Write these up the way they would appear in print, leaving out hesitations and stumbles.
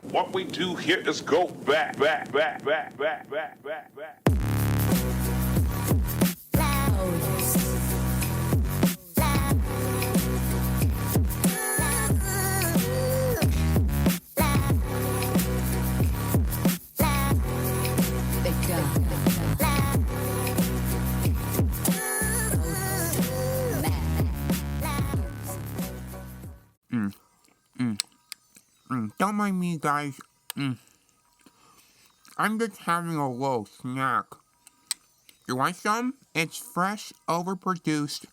What we do here is go back. Don't mind me, guys. I'm just having a little snack. You want some? It's fresh, overproduced,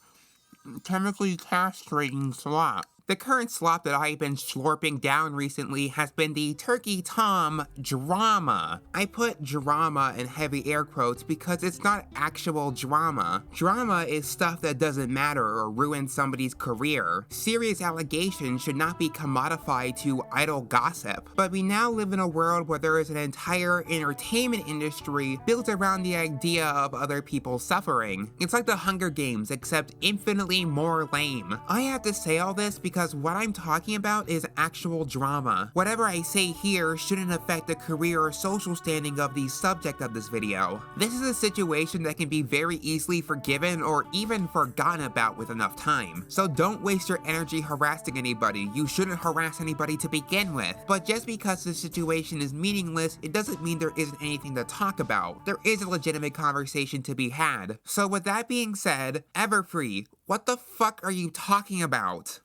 chemically castrating slop. The current slop that I've been slurping down recently has been the Turkey Tom drama. I put drama in heavy air quotes because it's not actual drama. Drama is stuff that doesn't matter or ruin somebody's career. Serious allegations should not be commodified to idle gossip. But we now live in a world where there is an entire entertainment industry built around the idea of other people suffering. It's like the Hunger Games, except infinitely more lame. I have to say all this because what I'm talking about is actual drama. Whatever I say here shouldn't affect the career or social standing of the subject of this video. This is a situation that can be very easily forgiven or even forgotten about with enough time. So don't waste your energy harassing anybody. You shouldn't harass anybody to begin with. But just because the situation is meaningless, it doesn't mean there isn't anything to talk about. There is a legitimate conversation to be had. So with that being said, Everfree, what the fuck are you talking about?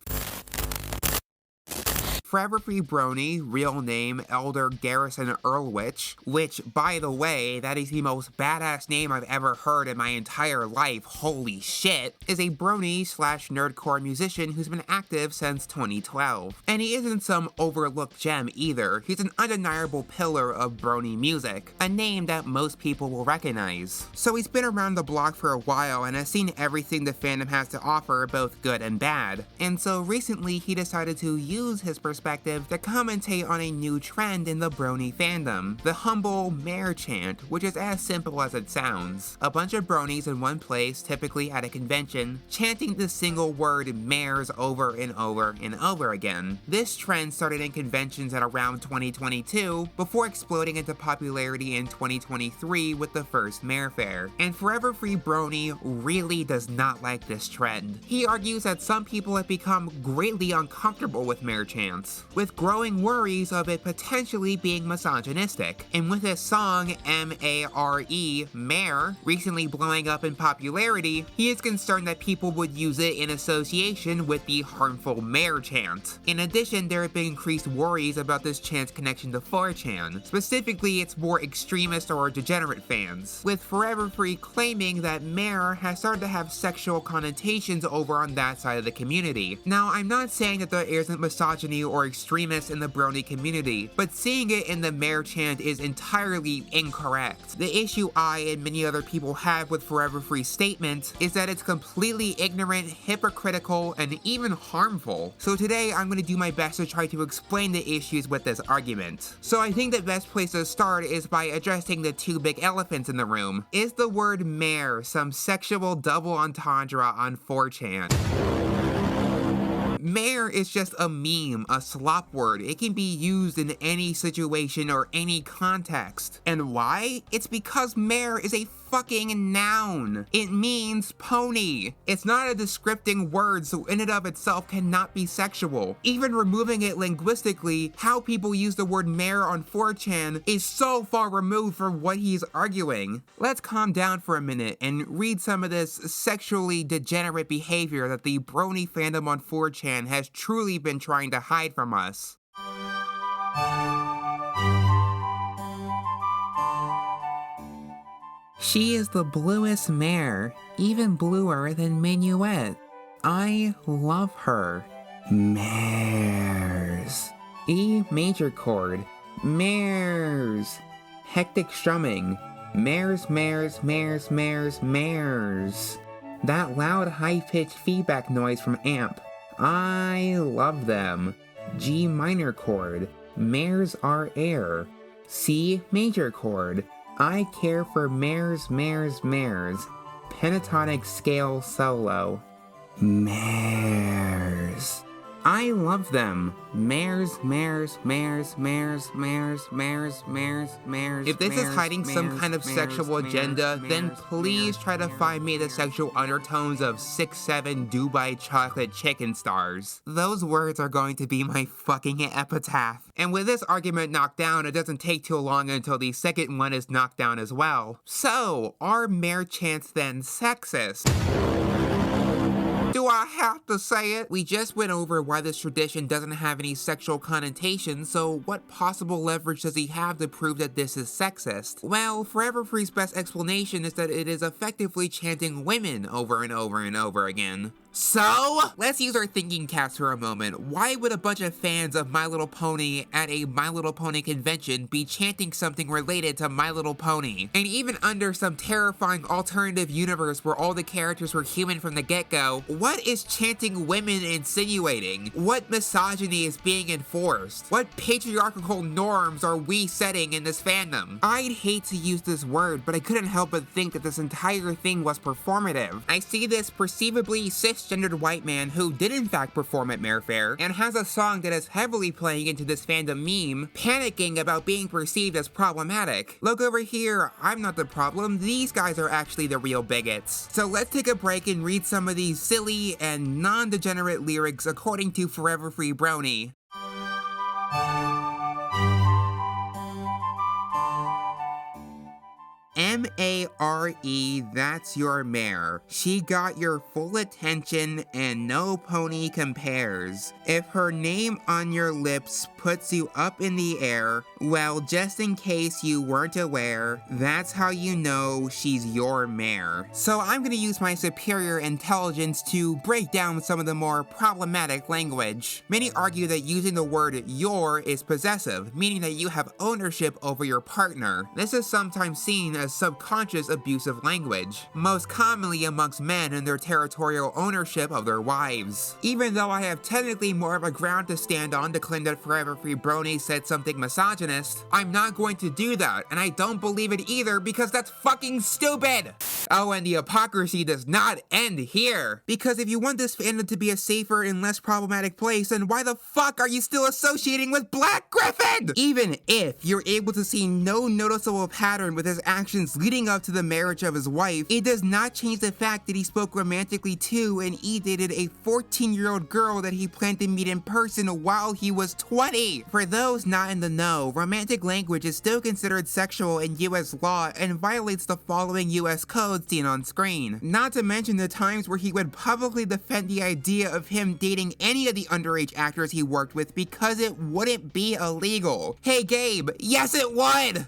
4Everfreebrony, real name Elder Garrison Earlwich, which, by the way, that is the most badass name I've ever heard in my entire life, holy shit, is a brony slash nerdcore musician who's been active since 2012. And he isn't some overlooked gem either, he's an undeniable pillar of brony music, a name that most people will recognize. So he's been around the block for a while and has seen everything the fandom has to offer, both good and bad. And so recently he decided to use his perspective to commentate on a new trend in the brony fandom, the humble mare chant, which is as simple as it sounds. A bunch of bronies in one place, typically at a convention, chanting the single word mares over and over and over again. This trend started in conventions at around 2022, before exploding into popularity in 2023 with the first Mare Fair. And 4Everfreebrony really does not like this trend. He argues that some people have become greatly uncomfortable with mare chants, with growing worries of it potentially being misogynistic. And with his song M-A-R-E, Mare, recently blowing up in popularity, he is concerned that people would use it in association with the harmful mare chant. In addition, there have been increased worries about this chant's connection to 4chan, specifically its more extremist or degenerate fans, with 4Everfree claiming that mare has started to have sexual connotations over on that side of the community. Now, I'm not saying that there isn't misogyny or extremists in the brony community, but seeing it in the mare chant is entirely incorrect. The issue I and many other people have with 4Everfree's statement is that it's completely ignorant, hypocritical, and even harmful. So today I'm going to do my best to try to explain the issues with this argument. So I think the best place to start is by addressing the two big elephants in the room. Is the word mare some sexual double entendre on 4chan? Mare is just a meme, a slop word. It can be used in any situation or any context. And why? It's because mare is a fucking noun. It means pony. It's not a descripting word, so in and of itself cannot be sexual. Even removing it linguistically, how people use the word mare on 4chan is so far removed from what he's arguing. Let's calm down for a minute and read some of this sexually degenerate behavior that the brony fandom on 4chan has truly been trying to hide from us. She is the bluest mare, even bluer than Minuet. I love her. Mares. E major chord. Mares. Hectic strumming. Mares, mares, mares, mares, mares. That loud high-pitched feedback noise from amp. I love them. G minor chord. Mares are air. C major chord. I care for mares, mares, mares. Pentatonic scale solo. Mares. I love them. Mares. If this is hiding some kind of sexual agenda, then please try to find me the sexual undertones of 6'7" Dubai chocolate chicken stars. Those words are going to be my fucking epitaph. And with this argument knocked down, it doesn't take too long until the second one is knocked down as well. So, are mare chants then sexist? Do I have to say it? We just went over why this tradition doesn't have any sexual connotations, so what possible leverage does he have to prove that this is sexist? Well, Forever Free's best explanation is that it is effectively chanting women over and over and over again. So, let's use our thinking caps for a moment. Why would a bunch of fans of My Little Pony at a My Little Pony convention be chanting something related to My Little Pony? And even under some terrifying alternative universe where all the characters were human from the get-go, what is chanting women insinuating? What misogyny is being enforced? What patriarchal norms are we setting in this fandom? I'd hate to use this word, but I couldn't help but think that this entire thing was performative. I see this perceivably cisgendered white man who did in fact perform at Mare Fair and has a song that is heavily playing into this fandom meme, panicking about being perceived as problematic. Look over here, I'm not the problem, these guys are actually the real bigots. So let's take a break and read some of these silly and non-degenerate lyrics according to 4Everfreebrony. M-A-R-E, that's your mare. She got your full attention and no pony compares. If her name on your lips puts you up in the air, well, just in case you weren't aware, that's how you know she's your mare. So I'm gonna use my superior intelligence to break down some of the more problematic language. Many argue that using the word your is possessive, meaning that you have ownership over your partner. This is sometimes seen as subconscious abusive language, most commonly amongst men and their territorial ownership of their wives. Even though I have technically more of a ground to stand on to claim that 4Everfreebrony said something misogynist, I'm not going to do that, and I don't believe it either because that's fucking stupid! Oh, and the hypocrisy does not end here, because if you want this fandom to be a safer and less problematic place, then why the fuck are you still associating with Black Griffin? Even if you're able to see no noticeable pattern with his actions leading up to the marriage of his wife, it does not change the fact that he spoke romantically to and dated a 14-year-old girl that he planned to meet in person while he was 20. For those not in the know, romantic language is still considered sexual in US law and violates the following US codes seen on screen. Not to mention the times where he would publicly defend the idea of him dating any of the underage actors he worked with because it wouldn't be illegal. Hey Gabe, yes it would!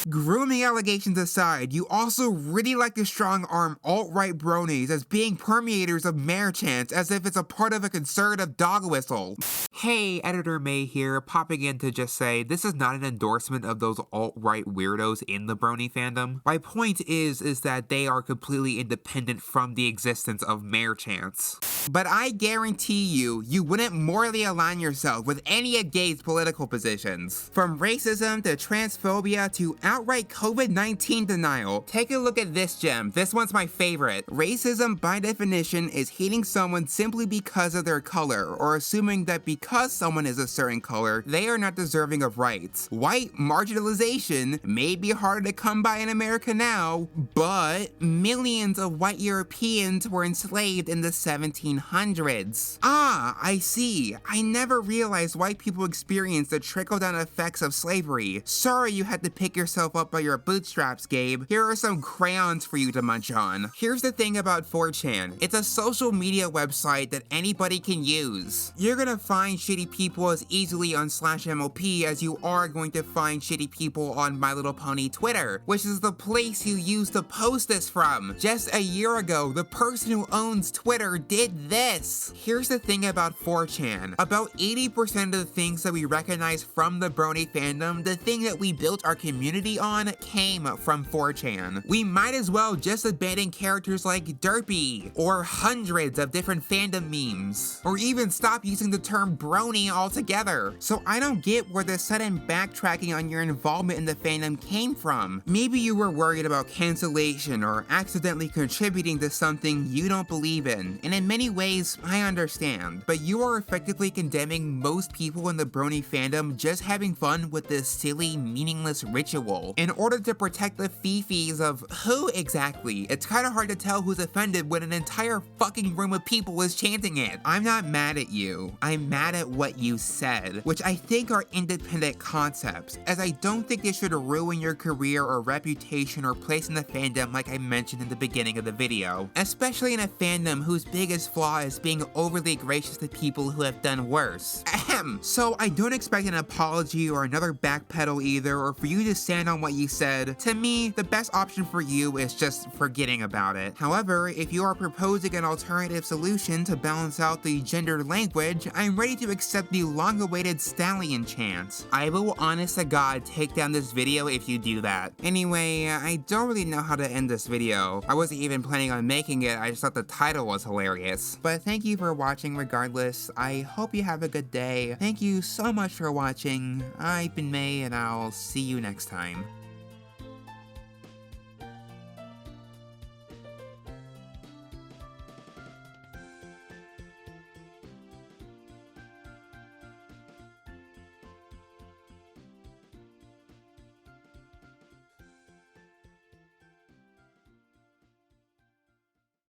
Grooming allegations aside, you also really like to strong-arm alt-right bronies as being permeators of mare chants as if it's a part of a conservative dog whistle. Hey, Editor May here, popping in to just say, this is not an endorsement of those alt-right weirdos in the brony fandom. My point is that they are completely independent from the existence of mare chants. But I guarantee you wouldn't morally align yourself with any of Gabe's political positions. From racism to transphobia to outright COVID-19 denial. Take a look at this gem. This one's my favorite. Racism, by definition, is hating someone simply because of their color, or assuming that because someone is a certain color, they are not deserving of rights. White marginalization may be harder to come by in America now, but millions of white Europeans were enslaved in the 1700s. Ah, I see. I never realized white people experienced the trickle-down effects of slavery. Sorry you had to pick yourself up by your bootstraps, Gabe. Here are some crayons for you to munch on. Here's the thing about 4chan. It's a social media website that anybody can use. You're gonna find shitty people as easily on /MLP as you are going to find shitty people on My Little Pony Twitter, which is the place you use to post this from. Just a year ago, the person who owns Twitter did this. Here's the thing about 4chan. About 80% of the things that we recognize from the brony fandom, the thing that we built our community on, came from 4chan. We might as well just abandon characters like Derpy, or hundreds of different fandom memes, or even stop using the term brony altogether. So I don't get where the sudden backtracking on your involvement in the fandom came from. Maybe you were worried about cancellation or accidentally contributing to something you don't believe in, and in many ways, I understand. But you are effectively condemning most people in the brony fandom just having fun with this silly, meaningless ritual. In order to protect the fifis of who exactly? It's kinda hard to tell who's offended when an entire fucking room of people is chanting it. I'm not mad at you. I'm mad at what you said, which I think are independent concepts, as I don't think it should ruin your career or reputation or place in the fandom like I mentioned in the beginning of the video. Especially in a fandom whose biggest flaw is being overly gracious to people who have done worse. Ahem. So I don't expect an apology or another backpedal either, or for you to stand on what you said. To me, the best option for you is just forgetting about it. However, if you are proposing an alternative solution to balance out the gendered language, I'm ready to accept the long-awaited stallion chant. I will honest to God take down this video if you do that. Anyway, I don't really know how to end this video. I wasn't even planning on making it, I just thought the title was hilarious. But thank you for watching regardless. I hope you have a good day. Thank you so much for watching. I've been May, and I'll see you next time.